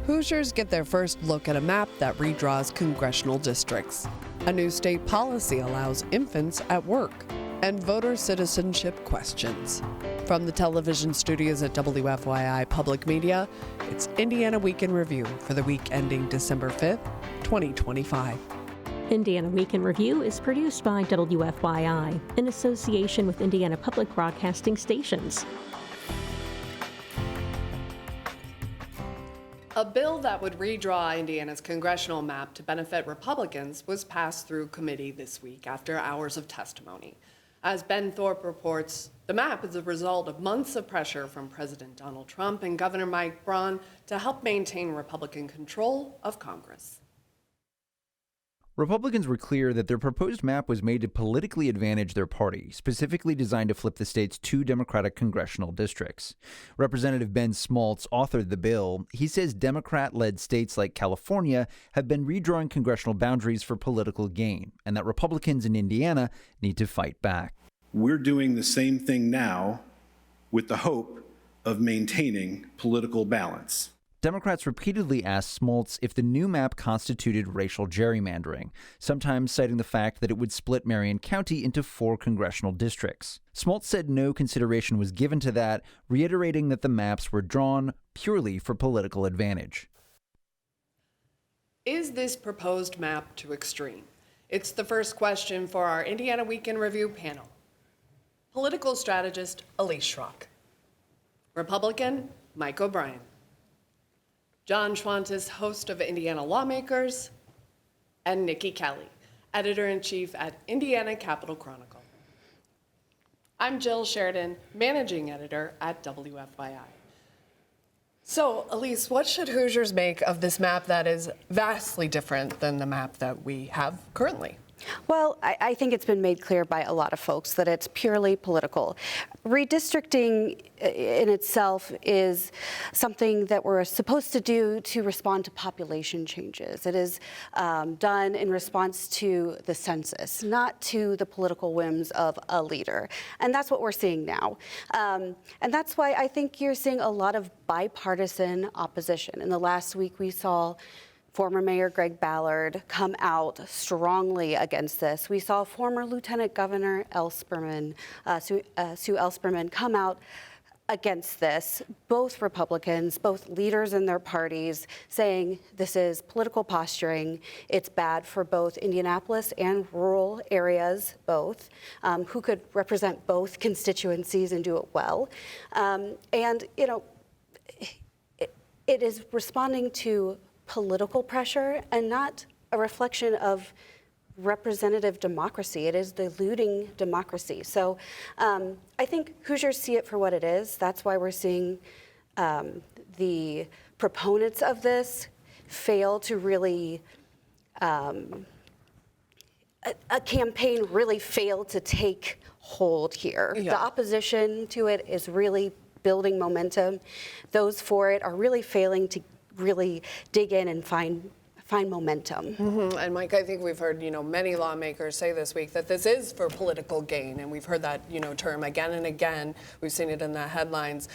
Hoosiers get their first look at a map that redraws congressional districts. A new state policy allows infants at work. And voter citizenship questions. From the television studios at WFYI Public Media, it's Indiana Week in Review for the week ending December 5th, 2025. Indiana Week in Review is produced by WFYI in association with Indiana Public Broadcasting Stations. A bill that would redraw Indiana's congressional map to benefit Republicans was passed through committee this week after hours of testimony. As Ben Thorpe reports, the map is a result of months of pressure from President Donald Trump and Governor Mike Braun to help maintain Republican control of Congress. Republicans were clear that their proposed map was made to politically advantage their party, specifically designed to flip the state's 2 Democratic congressional districts. Representative Ben Schmaltz authored the bill. He says Democrat-led states like California have been redrawing congressional boundaries for political gain, and that Republicans in Indiana need to fight back. We're doing the same thing now with the hope of maintaining political balance. Democrats repeatedly asked Schmaltz if the new map constituted racial gerrymandering, sometimes citing the fact that it would split Marion County into 4 congressional districts. Schmaltz said no consideration was given to that, reiterating that the maps were drawn purely for political advantage. Is this proposed map too extreme? It's the first question for our Indiana Week in Review panel. Political strategist Elise Shrock. Republican Mike Braun. John Schwantes, host of Indiana Lawmakers, and Niki Kelly, editor-in-chief at Indiana Capital Chronicle. I'm Jill Sheridan, managing editor at WFYI. So, Elise, what should Hoosiers make of this map that is vastly different than the map that we have currently? Well, I think it's been made clear by a lot of folks that it's purely political. Redistricting in itself is something that we're supposed to do to respond to population changes. It is done in response to the census, not to the political whims of a leader. And that's what we're seeing now. And that's why I think you're seeing a lot of bipartisan opposition. In the last week, we saw former Mayor Greg Ballard come out strongly against this. We saw former Lieutenant Governor Sue Ellspermann come out against this, both Republicans, both leaders in their parties, saying this is political posturing. It's bad for both Indianapolis and rural areas, both, who could represent both constituencies and do it well. And, you know, it is responding to political pressure and not a reflection of representative democracy. It is diluting democracy. So I think Hoosiers see it for what it is. That's why we're seeing the proponents of this fail to really, a campaign really failed to take hold here. Yeah. The opposition to it is really building momentum. Those for it are really failing to really dig in and find momentum. Mm-hmm. And Mike, I think we've heard, many lawmakers say this week that this is for political gain, and we've heard that, term again and again. We've seen it in the headlines.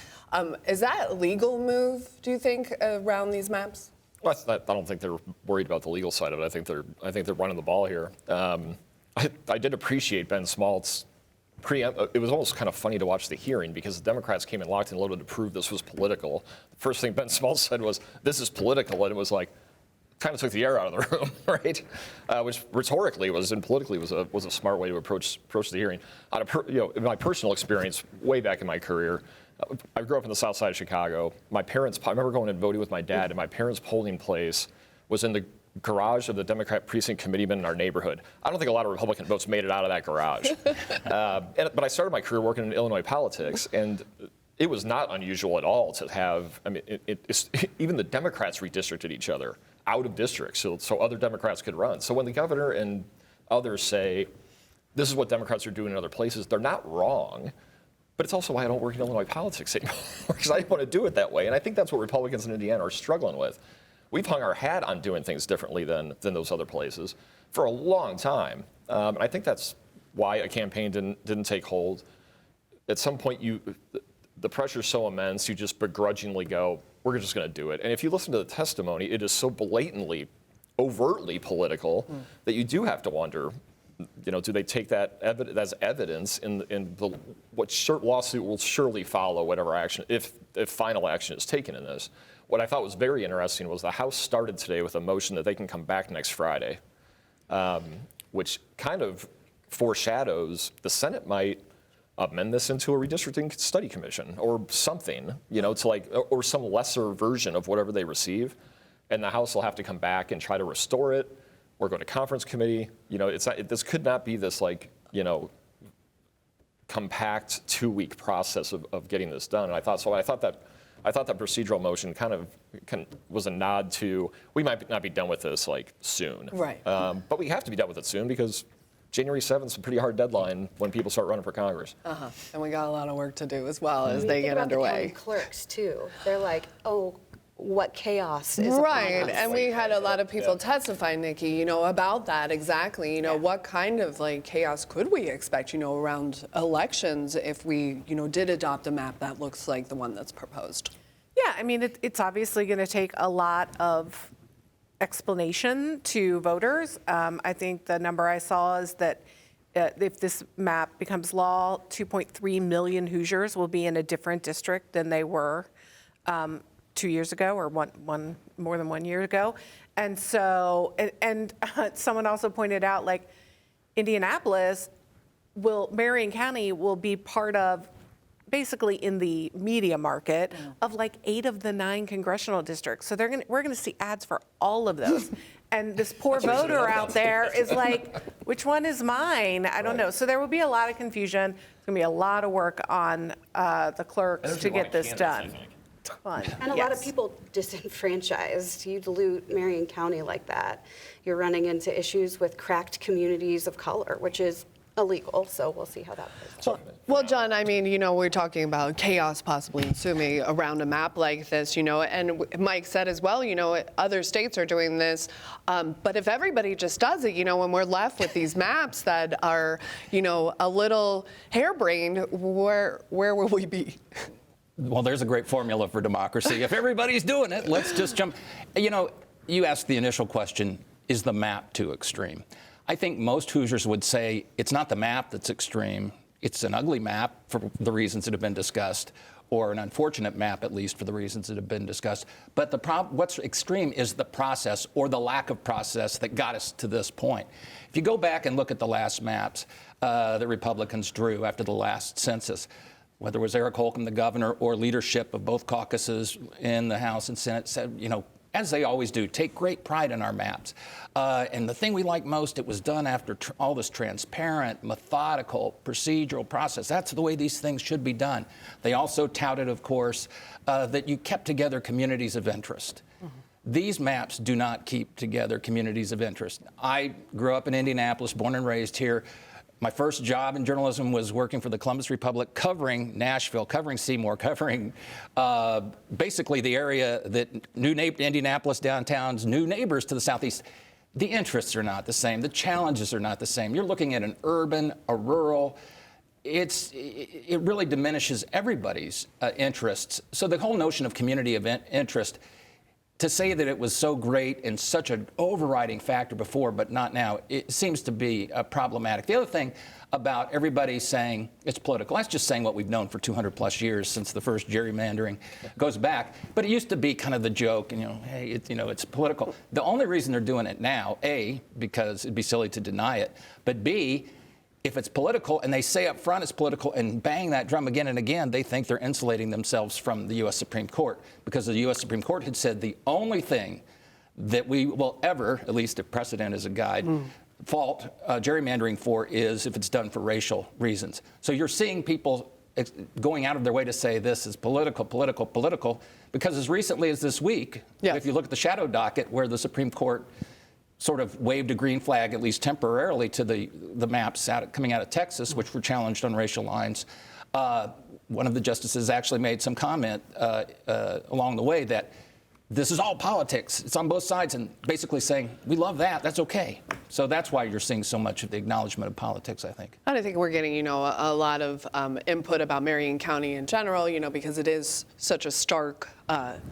Is that a legal move, do you think, around these maps? Well, I don't think they're worried about the legal side of it. I think they're running the ball here. I did appreciate Ben Schmaltz. It was almost kind of funny to watch the hearing because the Democrats came in locked and loaded to prove this was political. The first thing Ben Schmaltz said was, "This is political," and it was like, kind of took the air out of the room, right? Which rhetorically and politically was a smart way to approach the hearing. In my personal experience, way back in my career, I grew up in the South Side of Chicago. I remember going and voting with my dad, and my parents' polling place was in the garage of the Democrat precinct committeeman in our neighborhood. I don't think a lot of Republican votes made it out of that garage. But I started my career working in Illinois politics, and it was not unusual at all to have, even the Democrats redistricted each other out of districts so other Democrats could run. So when the governor and others say, this is what Democrats are doing in other places, they're not wrong. But it's also why I don't work in Illinois politics anymore, because I don't want to do it that way. And I think that's what Republicans in Indiana are struggling with. We've hung our hat on doing things differently than those other places for a long time. And I think that's why a campaign didn't take hold. At some point, the pressure's so immense, you just begrudgingly go, we're just going to do it. And if you listen to the testimony, it is so blatantly, overtly political that you do have to wonder, do they take that as evidence in what lawsuit will surely follow whatever action, if final action is taken in this. What I thought was very interesting was the House started today with a motion that they can come back next Friday, which kind of foreshadows the Senate might amend this into a redistricting study commission or something, or some lesser version of whatever they receive. And the House will have to come back and try to restore it or go to conference committee. This could not be this compact 2-week process of getting this done. And I thought that procedural motion kind of was a nod to, we might not be done with this soon. Right. But we have to be done with it soon because January 7th is a pretty hard deadline when people start running for Congress. And we got a lot of work to do as well as You they think get about the underway. county clerks too. They're like, oh, what chaos is upon Right, us. and we had a lot of people testify, Niki, about that exactly. What kind of chaos could we expect, around elections if we, did adopt a map that looks like the one that's proposed? Yeah, I mean, it's obviously going to take a lot of explanation to voters. I think the number I saw is that if this map becomes law, 2.3 million Hoosiers will be in a different district than they were 2 years ago or more than 1 year ago. And so, and someone also pointed out, Indianapolis Marion County will be part of, basically in the media market of 8 of the 9 congressional districts. So we're gonna see ads for all of those. And this poor voter out there is which one is mine? I don't know. So there will be a lot of confusion. There's gonna be a lot of work on the clerks to get this done. And a lot of people disenfranchised. You dilute Marion County like that, you're running into issues with cracked communities of color, which is illegal. So we'll see how that plays out. Well, John, I mean, we're talking about chaos possibly ensuing around a map like this, and Mike said as well, other states are doing this. But if everybody just does it, when we're left with these maps that are, a little harebrained, where will we be? Well, there's a great formula for democracy. If everybody's doing it, let's just jump. You asked the initial question, is the map too extreme? I think most Hoosiers would say it's not the map that's extreme. It's an ugly map for the reasons that have been discussed, or an unfortunate map, at least, for the reasons that have been discussed. But what's extreme is the process or the lack of process that got us to this point. If you go back and look at the last maps that Republicans drew after the last census, whether it was Eric Holcomb, the governor, or leadership of both caucuses in the House and Senate, said, as they always do, take great pride in our maps. And the thing we like most, it was done after all this transparent, methodical, procedural process. That's the way these things should be done. They also touted, of course, that you kept together communities of interest. These maps do not keep together communities of interest. I grew up in Indianapolis, born and raised here. My first job in journalism was working for the Columbus Republic, covering Nashville, covering Seymour, covering basically the area that Indianapolis downtown's new neighbors to the southeast. The interests are not the same. The challenges are not the same. You're looking at an urban, a rural. It really diminishes everybody's interests. So the whole notion of community of interest, to say that it was so great and such an overriding factor before, but not now, it seems to be problematic. The other thing about everybody saying it's political, that's just saying what we've known for 200 plus years since the first gerrymandering goes back. But it used to be kind of the joke, hey, it's political. The only reason they're doing it now, A, because it'd be silly to deny it, but B, if it's political and they say up front it's political and bang that drum again and again, they think they're insulating themselves from the U.S. Supreme Court, because the U.S. Supreme Court had said the only thing that we will ever, at least if precedent is a guide, fault gerrymandering for is if it's done for racial reasons. So you're seeing people going out of their way to say this is political, because as recently as this week, if you look at the shadow docket where the Supreme Court sort of waved a green flag, at least temporarily, to the maps coming out of Texas, which were challenged on racial lines. One of the justices actually made some comment along the way that this is all politics. It's on both sides, and basically saying, we love that. That's okay. So that's why you're seeing so much of the acknowledgement of politics, I think. And I think we're getting, a lot of input about Marion County in general, because it is such a stark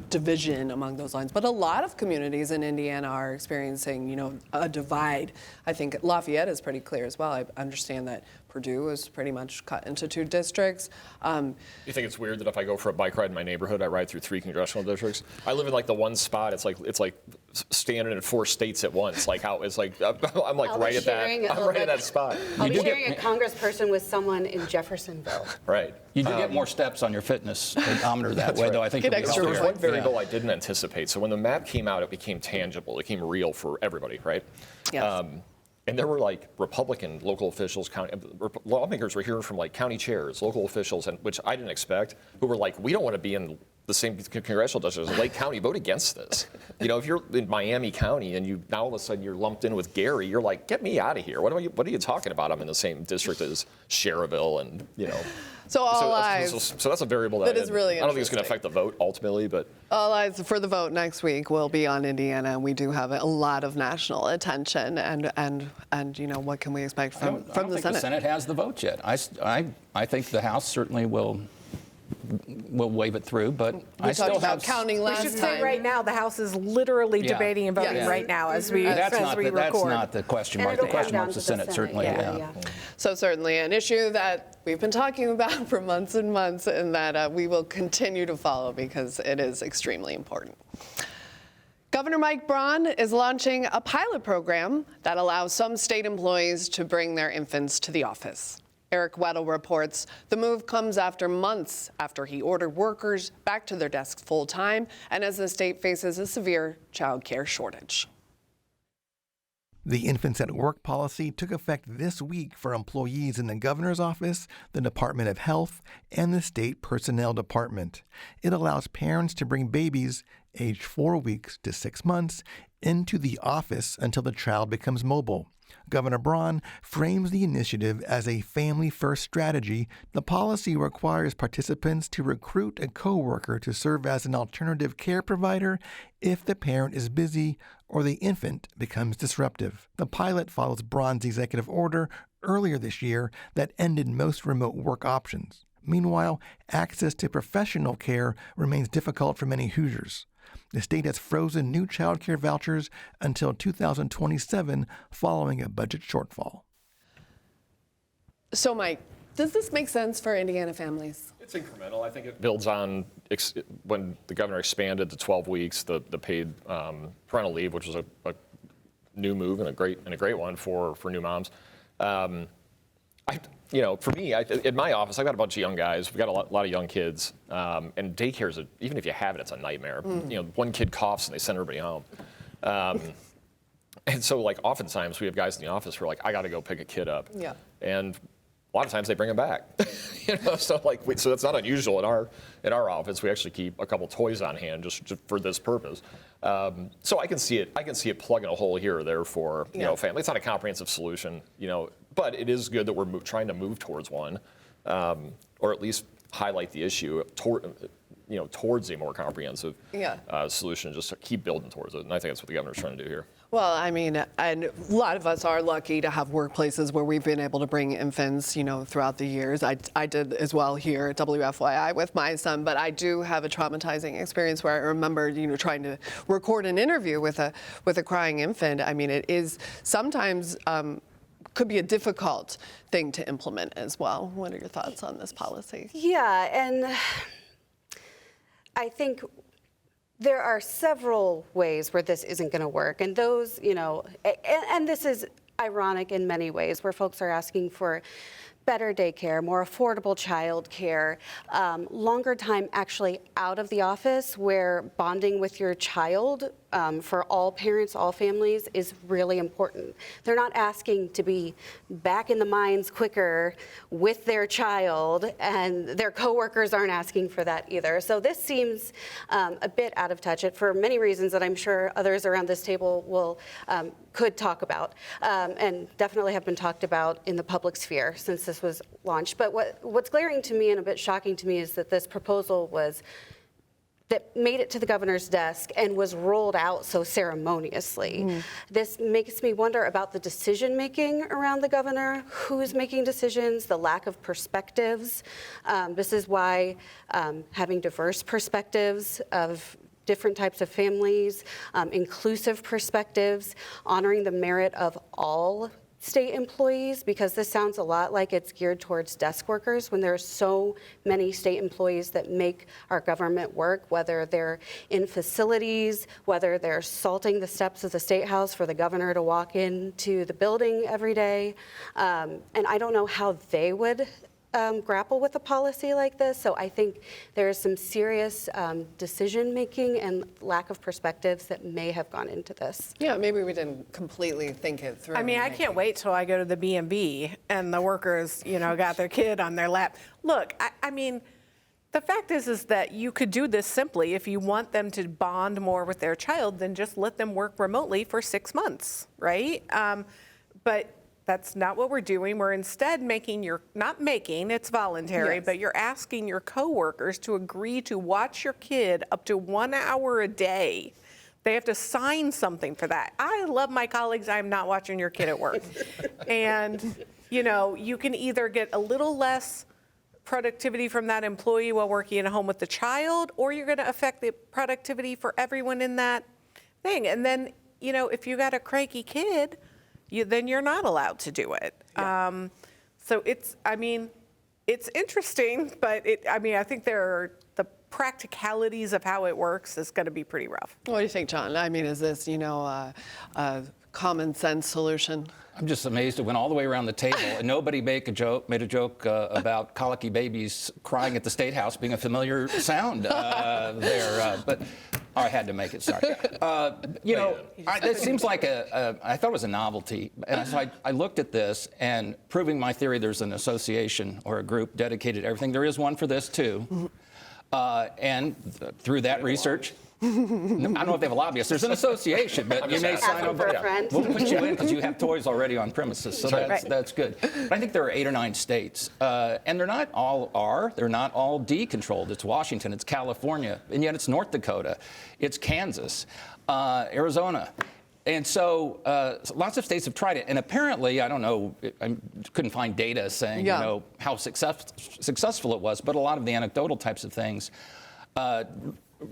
division among those lines. But a lot of communities in Indiana are experiencing, a divide. I think Lafayette is pretty clear as well. I understand that Purdue is pretty much cut into 2 districts. You think it's weird that if I go for a bike ride in my neighborhood, I ride through 3 congressional districts? I live in like the one spot. It's like standing in 4 states at once. Like how it's like I'm like right at that. I'm right at that spot. I'll be sharing a congressperson with someone in Jeffersonville. Right. You do get more steps on your fitness odometer that way, though. I think Get it'll be extra There's healthier. one variable I didn't anticipate. So when the map came out, it became tangible. It became real for everybody, right? Yes. And there were like Republican local officials, lawmakers were hearing from like county chairs, local officials, and which I didn't expect, who were like, we don't want to be in the same congressional district as Lake County. Vote against this. If you're in Miami County and you now all of a sudden you're lumped in with Gary, you're like, get me out of here. What are you talking about? I'm in the same district as Cherville, and So all eyes. So that's a variable that is really I don't think it's going to interesting. affect the vote ultimately, but All eyes for the vote next week will be on Indiana, and we do have a lot of national attention. And what can we expect I from don't the think Senate? the Senate has the vote yet. I think the House certainly will wave it through, but I We still talked about have counting We last should time. say right now the House is literally Yeah. debating and voting Yes. right now as we That's as not we the, record. that's not the question And mark. The it'll come question down mark's to the Senate, certainly. yeah. So certainly an issue that we've been talking about for months and months, and that we will continue to follow because it is extremely important. Governor Mike Braun is launching a pilot program that allows some state employees to bring their infants to the office. Eric Weddle reports the move comes after months after he ordered workers back to their desks full time, and as the state faces a severe child care shortage. The Infants at Work policy took effect this week for employees in the governor's office, the Department of Health, and the state personnel department. It allows parents to bring babies aged 4 weeks to 6 months into the office until the child becomes mobile. Governor Braun frames the initiative as a family-first strategy. The policy requires participants to recruit a coworker to serve as an alternative care provider if the parent is busy or the infant becomes disruptive. The pilot follows Braun's executive order earlier this year that ended most remote work options. Meanwhile, access to professional care remains difficult for many Hoosiers. The state has frozen new child care vouchers until 2027 following a budget shortfall. So, Mike, does this make sense for Indiana families? it's incremental. I think it builds on when the governor expanded to 12 weeks, the paid parental leave, which was a new move and a great one for new moms. For me, in my office, I've got a bunch of young guys. We've got a lot of young kids, and daycare's even if you have it, it's a nightmare. One kid coughs and they send everybody home. And so, oftentimes we have guys in the office who are like, I got to go pick a kid up. Yeah. And a lot of times they bring them back. So that's not unusual in our office. We actually keep a couple toys on hand just for this purpose. So I can see it plugging a hole here or there for family. It's not a comprehensive solution, but it is good that we're trying to move towards one, or at least highlight the issue towards a more comprehensive solution, just to keep building towards it. And I think that's what the governor's trying to do here. Well, I mean, and a lot of us are lucky to have workplaces where we've been able to bring infants, throughout the years. I did as well here at WFYI with my son, but I do have a traumatizing experience where I remember, trying to record an interview with a crying infant. I mean, it is sometimes could be a difficult thing to implement as well. What are your thoughts on this policy? Yeah, and I think there are several ways where this isn't going to work. And those, and this is ironic in many ways, where folks are asking for better daycare, more affordable child care, longer time actually out of the office, where bonding with your child for all parents, all families is really important. They're not asking to be back in the mines quicker with their child, and their coworkers aren't asking for that either. So this seems a bit out of touch for many reasons that I'm sure others around this table could talk about, and definitely have been talked about in the public sphere since this was launched. But what's glaring to me and a bit shocking to me is that this proposal was that made it to the governor's desk and was rolled out so ceremoniously. This makes me wonder about the decision-making around the governor, who's making decisions, the lack of perspectives. This is why having diverse perspectives of different types of families, inclusive perspectives, honoring the merit of all state employees, because this sounds a lot like it's geared towards desk workers when there are so many state employees that make our government work, whether they're in facilities, whether they're salting the steps of the State House for the governor to walk into the building every day. And I don't know how they would grapple with a policy like this. So I think there is some serious decision-making and lack of perspectives that may have gone into this. Yeah, maybe we didn't completely think it through. I mean, I can't wait till I go to the B&B and the workers, got their kid on their lap. Look, I mean, the fact is that you could do this simply. If you want them to bond more with their child, then just let them work remotely for 6 months, right? But that's not what we're doing. We're instead it's voluntary, Yes. but you're asking your coworkers to agree to watch your kid up to 1 hour a day. They have to sign something for that. I love my colleagues. I'm not watching your kid at work. And, you can either get a little less productivity from that employee while working at home with the child, or you're going to affect the productivity for everyone in that thing. And then, if you got a cranky kid, then you're not allowed to do it. Yeah. So it's interesting, but I think the practicalities of how it works is going to be pretty rough. What do you think, John? I mean, is this, a common sense solution? I'm just amazed it went all the way around the table and nobody made a joke about colicky babies crying at the State House being a familiar sound there. But I had to make it, sorry. It seems like I thought it was a novelty. And so I looked at this and proving my theory there's an association or a group dedicated to everything. There is one for this too. And through that research, I don't know if they have a lobbyist. There's an association, but you may sign up. We'll put you in because you have toys already on premises, so that's good. But I think there are 8 or 9 states, and they're not all R. They're not all D controlled. It's Washington, it's California, and yet it's North Dakota, it's Kansas, Arizona. And so lots of states have tried it. And apparently, I don't know, I couldn't find data saying, how successful it was, but a lot of the anecdotal types of things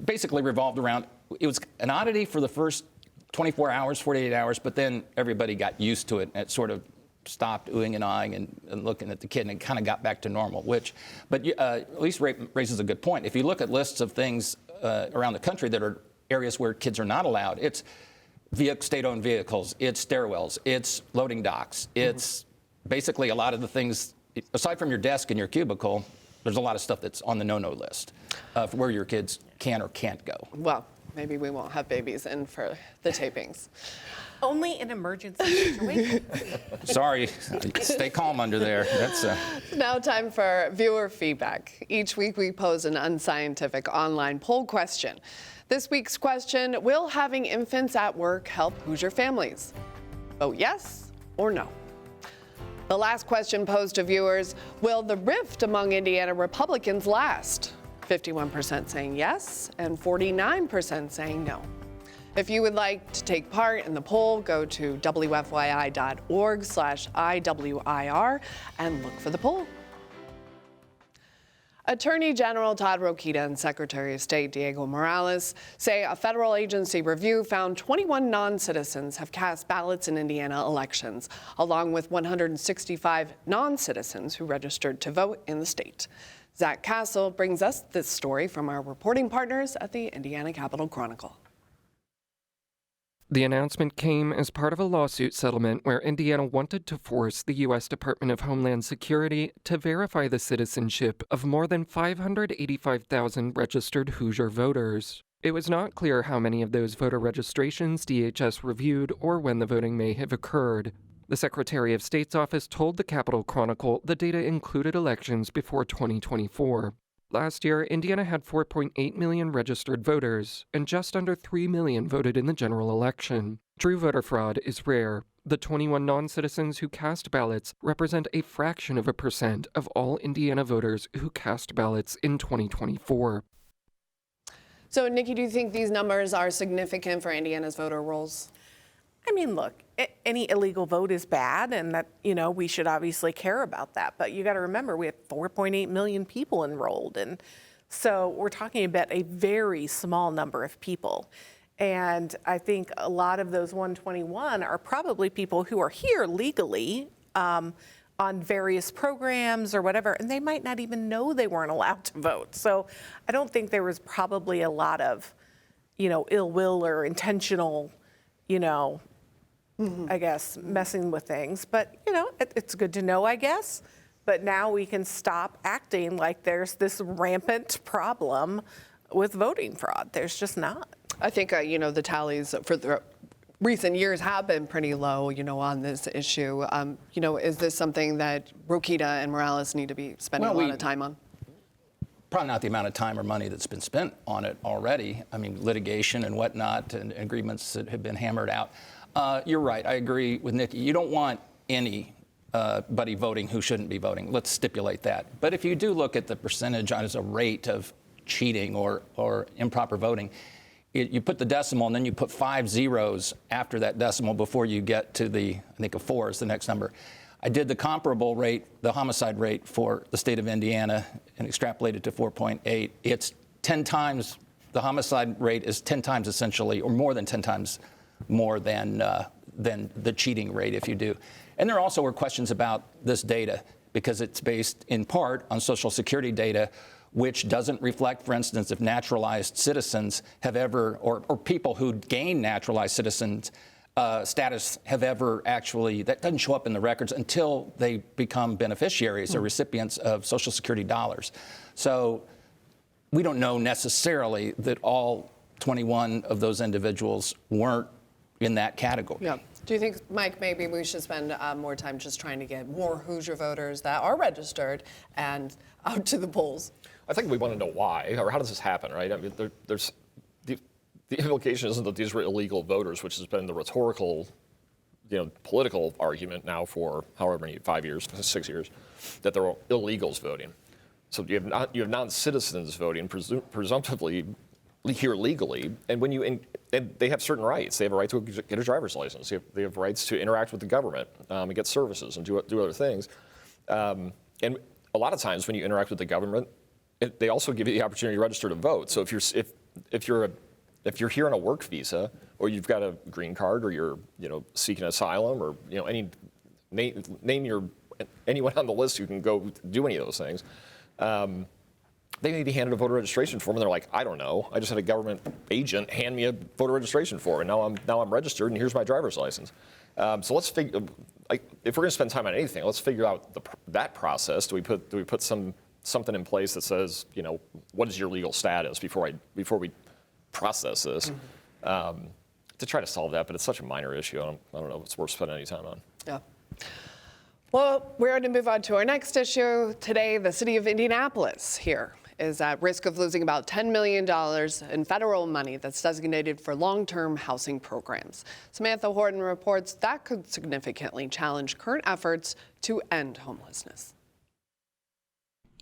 basically revolved around, it was an oddity for the first 24 hours, 48 hours, but then everybody got used to it and it sort of stopped oohing and eyeing and looking at the kid and it kind of got back to normal, but Elise raises a good point. If you look at lists of things around the country that are areas where kids are not allowed, it's state-owned vehicles, it's stairwells, it's loading docks, it's basically a lot of the things, aside from your desk and your cubicle, there's a lot of stuff that's on the no-no list for where your kids can or can't go. Well, maybe we won't have babies in for the tapings. Only in emergency situations. Sorry, stay calm under there. That's Now time for viewer feedback. Each week we pose an unscientific online poll question. This week's question, will having infants at work help Hoosier families? Vote yes or no. The last question posed to viewers, will the rift among Indiana Republicans last? 51% saying yes and 49% saying no. If you would like to take part in the poll, go to WFYI.org/IWIR and look for the poll. Attorney General Todd Rokita and Secretary of State Diego Morales say a federal agency review found 21 non-citizens have cast ballots in Indiana elections, along with 165 non-citizens who registered to vote in the state. Zach Castle brings us this story from our reporting partners at the Indiana Capital Chronicle. The announcement came as part of a lawsuit settlement where Indiana wanted to force the U.S. Department of Homeland Security to verify the citizenship of more than 585,000 registered Hoosier voters. It was not clear how many of those voter registrations DHS reviewed or when the voting may have occurred. The Secretary of State's office told the Capital Chronicle the data included elections before 2024. Last year, Indiana had 4.8 million registered voters, and just under 3 million voted in the general election. True voter fraud is rare. The 21 non-citizens who cast ballots represent a fraction of a percent of all Indiana voters who cast ballots in 2024. So, Niki, do you think these numbers are significant for Indiana's voter rolls? I mean, look, any illegal vote is bad, and that, we should obviously care about that. But you got to remember, we have 4.8 million people enrolled, and so we're talking about a very small number of people. And I think a lot of those 121 are probably people who are here legally on various programs or whatever, and they might not even know they weren't allowed to vote. So I don't think there was probably a lot of, ill will or intentional, I guess, messing with things. But, it's good to know, I guess. But now we can stop acting like there's this rampant problem with voting fraud. There's just not. I think, the tallies for the recent years have been pretty low, on this issue. Is this something that Rokita and Morales need to be spending a lot of time on? Probably not the amount of time or money that's been spent on it already. I mean, litigation and whatnot and agreements that have been hammered out. You're right. I agree with Niki. You don't want anybody voting who shouldn't be voting. Let's stipulate that. But if you do look at the percentage as a rate of cheating or improper voting, you put the decimal and then you put 5 zeros after that decimal before you get to I think a 4 is the next number. I did the comparable rate, the homicide rate for the state of Indiana and extrapolated to 4.8. It's 10 times, the homicide rate is 10 times essentially, or more than 10 times more than the cheating rate if you do. And there also were questions about this data because it's based in part on Social Security data, which doesn't reflect, for instance, if naturalized citizens have ever, or people who gain naturalized citizens status have ever actually, that doesn't show up in the records until they become beneficiaries or recipients of Social Security dollars. So we don't know necessarily that all 21 of those individuals weren't in that category. Yeah. Do you think, Mike, maybe we should spend more time just trying to get more Hoosier voters that are registered and out to the polls? I think we want to know why, or how does this happen, right? I mean, there's the implication isn't that these were illegal voters, which has been the rhetorical, political argument now for however many, 5 years, 6 years, that they're illegals voting. So you have non-citizens voting, presumptively here legally, and and they have certain rights. They have a right to get a driver's license. They have rights to interact with the government and get services and do other things. And a lot of times when you interact with the government, they also give you the opportunity to register to vote. So if you're here on a work visa, or you've got a green card, or you're seeking asylum, or name anyone on the list who can go do any of those things. They may be handed a voter registration form, and they're like, I don't know. I just had a government agent hand me a voter registration form, and now I'm registered, and here's my driver's license. So let's figure. If we're going to spend time on anything, let's figure out that process. Do we put something in place that says, what is your legal status before we process this? To try to solve that, but it's such a minor issue. I don't know if it's worth spending any time on. Yeah. Well, we're going to move on to our next issue. Today, the city of Indianapolis here is at risk of losing about $10 million in federal money that's designated for long-term housing programs. Samantha Horton reports that could significantly challenge current efforts to end homelessness.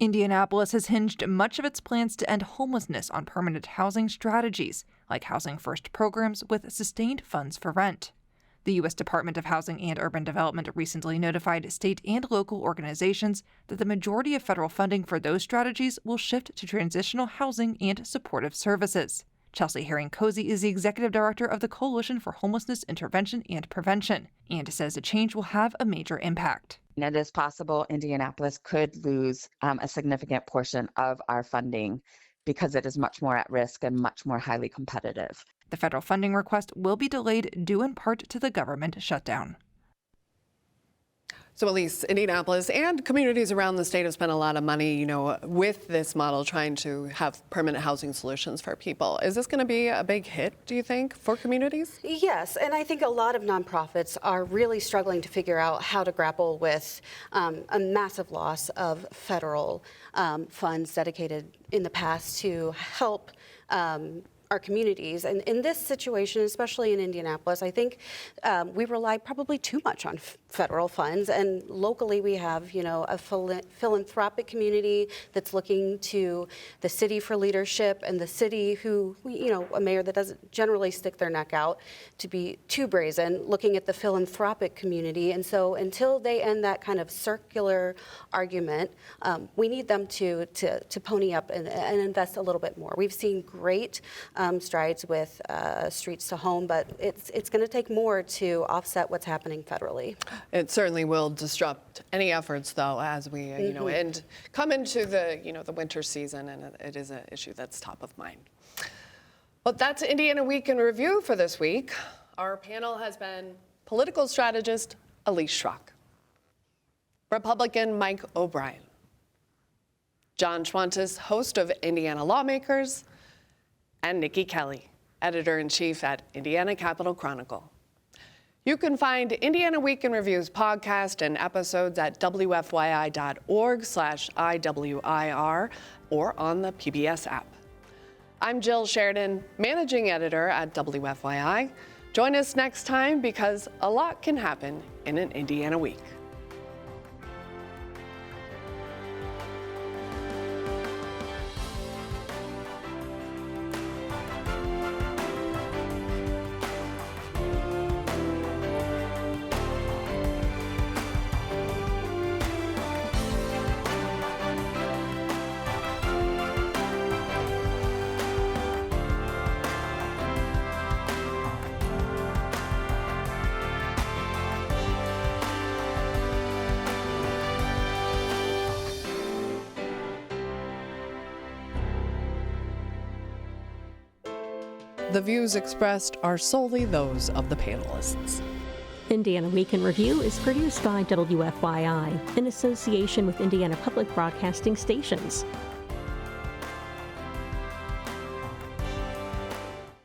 Indianapolis has hinged much of its plans to end homelessness on permanent housing strategies, like Housing First programs with sustained funds for rent. The U.S. Department of Housing and Urban Development recently notified state and local organizations that the majority of federal funding for those strategies will shift to transitional housing and supportive services. Chelsea Herring-Cozy is the executive director of the Coalition for Homelessness Intervention and Prevention and says the change will have a major impact. It is possible Indianapolis could lose a significant portion of our funding because it is much more at risk and much more highly competitive. The federal funding request will be delayed due in part to the government shutdown. So Elise, Indianapolis and communities around the state have spent a lot of money, with this model trying to have permanent housing solutions for people. Is this going to be a big hit, do you think, for communities? Yes, and I think a lot of nonprofits are really struggling to figure out how to grapple with a massive loss of federal funds dedicated in the past to help our communities. And in this situation, especially in Indianapolis, I think we rely probably too much on federal funds. And locally, we have, a philanthropic community that's looking to the city for leadership, and the city who, a mayor that doesn't generally stick their neck out to be too brazen, looking at the philanthropic community. And so until they end that kind of circular argument, we need them to pony up and invest a little bit more. We've seen great strides with Streets to Home, but it's going to take more to offset what's happening federally. It certainly will disrupt any efforts, though, as we and come into the winter season, and it is an issue that's top of mind. But that's Indiana Week in Review for this week. Our panel has been political strategist Elise Shrock, Republican Mike O'Brien, John Schwantes, host of Indiana Lawmakers, and Niki Kelly, editor-in-chief at Indiana Capital Chronicle. You can find Indiana Week in Review's podcast and episodes at wfyi.org/IWIR or on the PBS app. I'm Jill Sheridan, managing editor at WFYI. Join us next time because a lot can happen in an Indiana week. The views expressed are solely those of the panelists. Indiana Week in Review is produced by WFYI in association with Indiana Public Broadcasting Stations.